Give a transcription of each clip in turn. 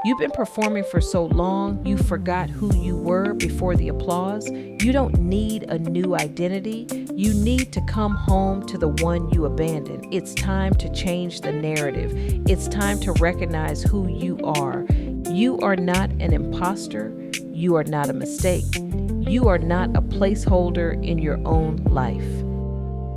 You've been performing for so long, you forgot who you were before the applause. You don't need a new identity. You need to come home to the one you abandoned. It's time to change the narrative. It's time to recognize who you are. You are not an imposter. You are not a mistake. You are not a placeholder in your own life.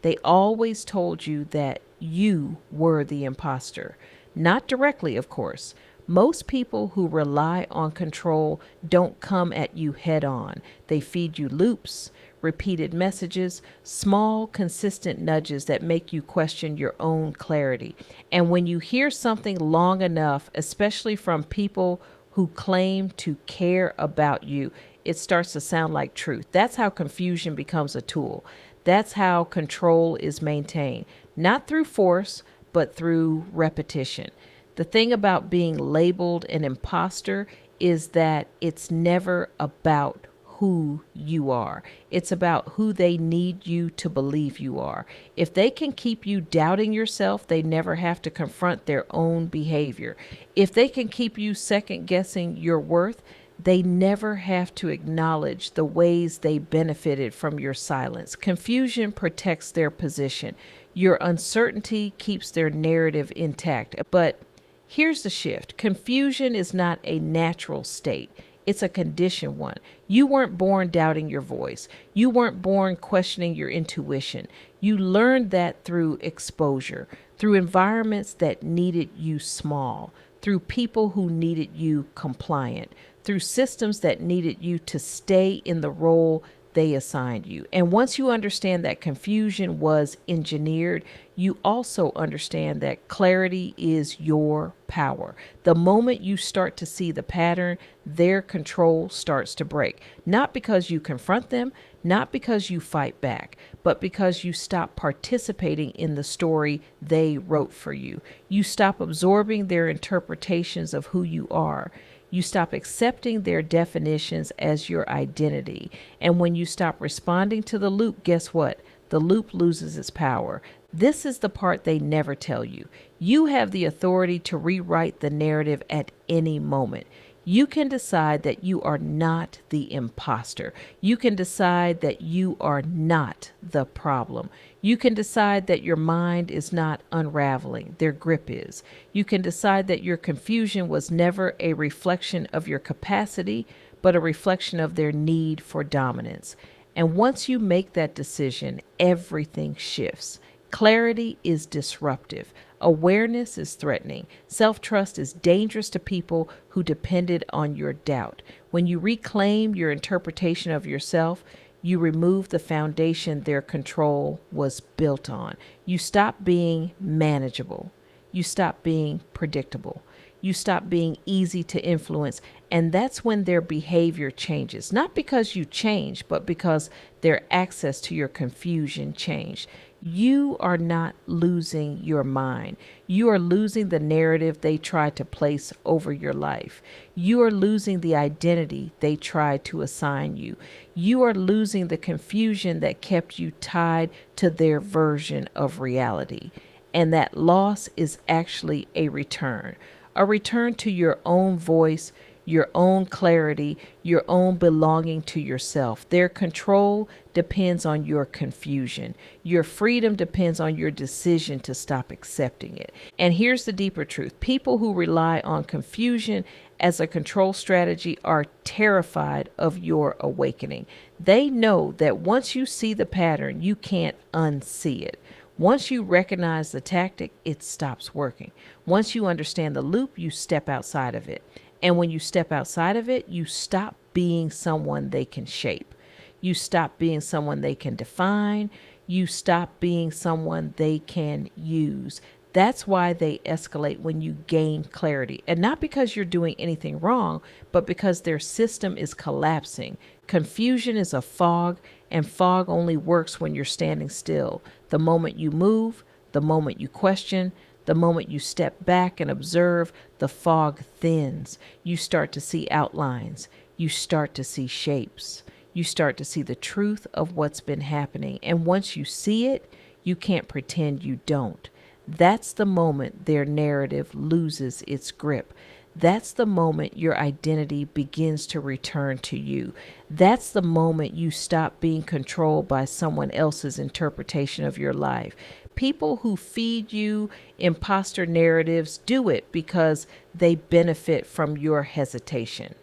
They always told you that you were the imposter. Not directly, of course. Most people who rely on control don't come at you head on. They feed you loops, repeated messages, small, consistent nudges that make you question your own clarity. And when you hear something long enough, especially from people who claim to care about you, it starts to sound like truth. That's how confusion becomes a tool. That's how control is maintained, not through force, but through repetition. The thing about being labeled an imposter is that it's never about who you are. It's about who they need you to believe you are. If they can keep you doubting yourself, they never have to confront their own behavior. If they can keep you second guessing your worth, they never have to acknowledge the ways they benefited from your silence. Confusion protects their position. Your uncertainty keeps their narrative intact. But here's the shift. Confusion is not a natural state. It's a conditioned one. You weren't born doubting your voice. You weren't born questioning your intuition. You learned that through exposure, through environments that needed you small, through people who needed you compliant, through systems that needed you to stay in the role they assigned you. And once you understand that confusion was engineered, you also understand that clarity is your power. The moment you start to see the pattern, their control starts to break. Not because you confront them, not because you fight back, but because you stop participating in the story they wrote for you. You stop absorbing their interpretations of who you are. You stop accepting their definitions as your identity. And when you stop responding to the loop, guess what? The loop loses its power. This is the part they never tell you. You have the authority to rewrite the narrative at any moment. You can decide that you are not the imposter. You can decide that you are not the problem. You can decide that your mind is not unraveling, their grip is. You can decide that your confusion was never a reflection of your capacity, but a reflection of their need for dominance. And once you make that decision, everything shifts. Clarity is disruptive. Awareness is threatening. Self-trust is dangerous to people who depended on your doubt. When you reclaim your interpretation of yourself, you remove the foundation their control was built on. You stop being manageable. You stop being predictable. You stop being easy to influence. And that's when their behavior changes. Not because you changed, but because their access to your confusion changed. You are not losing your mind. You are losing the narrative they tried to place over your life. You are losing the identity they tried to assign you. You are losing the confusion that kept you tied to their version of reality. And that loss is actually a return to your own voice, your own clarity, your own belonging to yourself. Their control depends on your confusion. Your freedom depends on your decision to stop accepting it. And here's the deeper truth. People who rely on confusion as a control strategy are terrified of your awakening. They know that once you see the pattern, you can't unsee it. Once you recognize the tactic, it stops working. Once you understand the loop, you step outside of it. And when you step outside of it, you stop being someone they can shape. You stop being someone they can define. You stop being someone they can use. That's why they escalate when you gain clarity. And not because you're doing anything wrong, but because their system is collapsing. Confusion is a fog, and fog only works when you're standing still. The moment you move, the moment you question, the moment you step back and observe, the fog thins. You start to see outlines. You start to see shapes. You start to see the truth of what's been happening. And once you see it, you can't pretend you don't. That's the moment their narrative loses its grip. that's the moment your identity begins to return to you. That's the moment you stop being controlled by someone else's interpretation of your life. People who feed you imposter narratives do it because they benefit from your hesitation.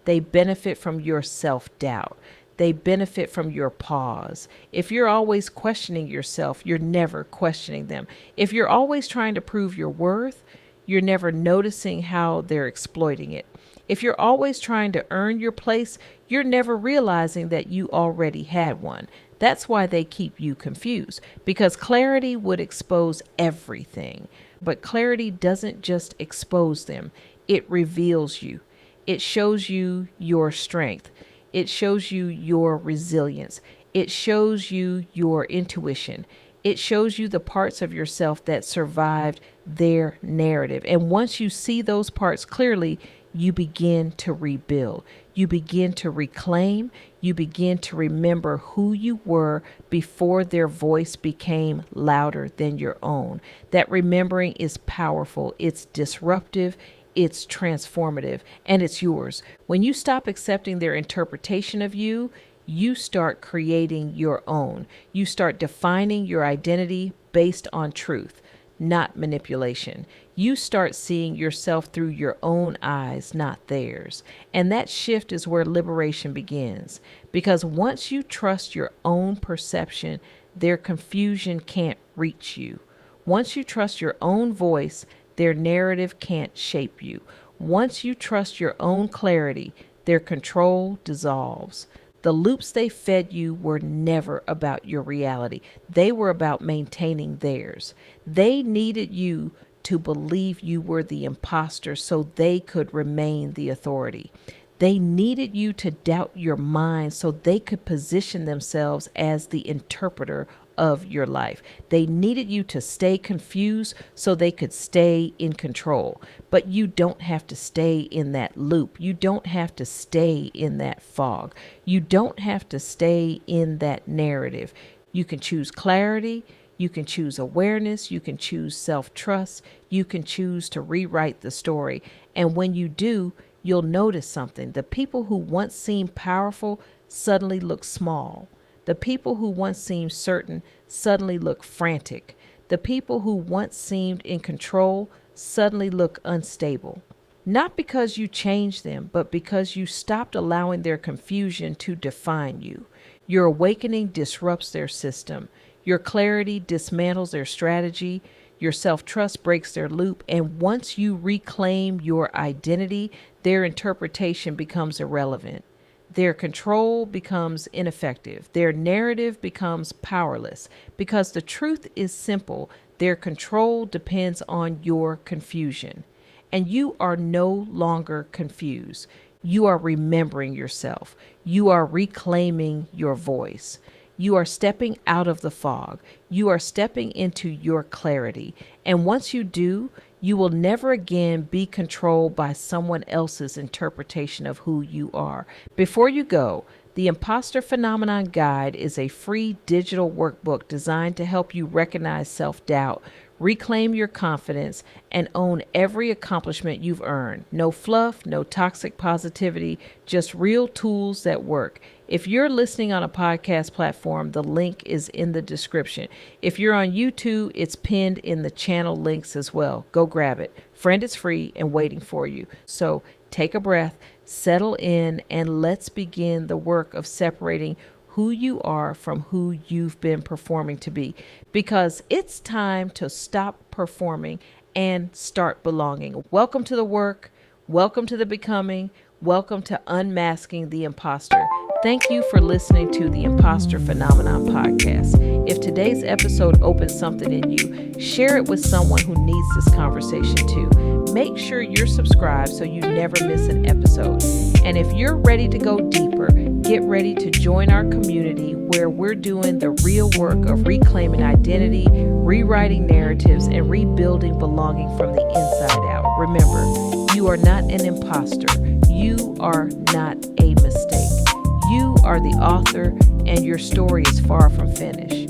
They benefit from your self-doubt. They benefit from your pause. If you're always questioning yourself, you're never questioning them. If you're always trying to prove your worth, you're never noticing how they're exploiting it. If you're always trying to earn your place, you're never realizing that you already had one. That's why they keep you confused, because clarity would expose everything. But clarity doesn't just expose them, it reveals you. It shows you your strength. It shows you your resilience. It shows you your intuition. It shows you the parts of yourself that survived their narrative. And once you see those parts clearly, you begin to rebuild. You begin to reclaim. You begin to remember who you were before their voice became louder than your own. That remembering is powerful. It's disruptive. It's transformative, and it's yours. When you stop accepting their interpretation of you, you start creating your own. You start defining your identity based on truth, not manipulation. You start seeing yourself through your own eyes, not theirs. And that shift is where liberation begins. Because once you trust your own perception, their confusion can't reach you. Once you trust your own voice, their narrative can't shape you. Once you trust your own clarity, their control dissolves. The loops they fed you were never about your reality. They were about maintaining theirs. They needed you to believe you were the imposter so they could remain the authority. They needed you to doubt your mind so they could position themselves as the interpreter of your life. They needed you to stay confused so they could stay in control. But you don't have to stay in that loop. You don't have to stay in that fog. You don't have to stay in that narrative. You can choose clarity. You can choose awareness. You can choose self-trust. You can choose to rewrite the story. And when you do, you'll notice something. The people who once seemed powerful suddenly look small. The people who once seemed certain suddenly look frantic. The people who once seemed in control suddenly look unstable. Not because you changed them, but because you stopped allowing their confusion to define you. Your awakening disrupts their system. Your clarity dismantles their strategy. Your self-trust breaks their loop. And once you reclaim your identity, their interpretation becomes irrelevant. Their control becomes ineffective. Their narrative becomes powerless. Because the truth is simple. Their control depends on your confusion. And you are no longer confused. You are remembering yourself. You are reclaiming your voice. You are stepping out of the fog. You are stepping into your clarity. And once you do, you will never again be controlled by someone else's interpretation of who you are. Before you go, the Impostor Phenomenon Guide is a free digital workbook designed to help you recognize self-doubt, reclaim your confidence, and own every accomplishment you've earned. No fluff, no toxic positivity, just real tools that work. If you're listening on a podcast platform, the link is in the description. If you're on YouTube, it's pinned in the channel links as well. Go grab it. Friend, it's free and waiting for you. So take a breath, settle in, and let's begin the work of separating who you are from who you've been performing to be. Because it's time to stop performing and start belonging. Welcome to the work. Welcome to the becoming. Welcome to unmasking the imposter. Thank you for listening to the Impostor Phenomenon podcast. If today's episode opened something in you, share it with someone who needs this conversation too. Make sure you're subscribed so you never miss an episode. And if you're ready to go deeper, get ready to join our community where we're doing the real work of reclaiming identity, rewriting narratives, and rebuilding belonging from the inside out. Remember, you are not an imposter. You are not a mistake. You are the author, and your story is far from finished.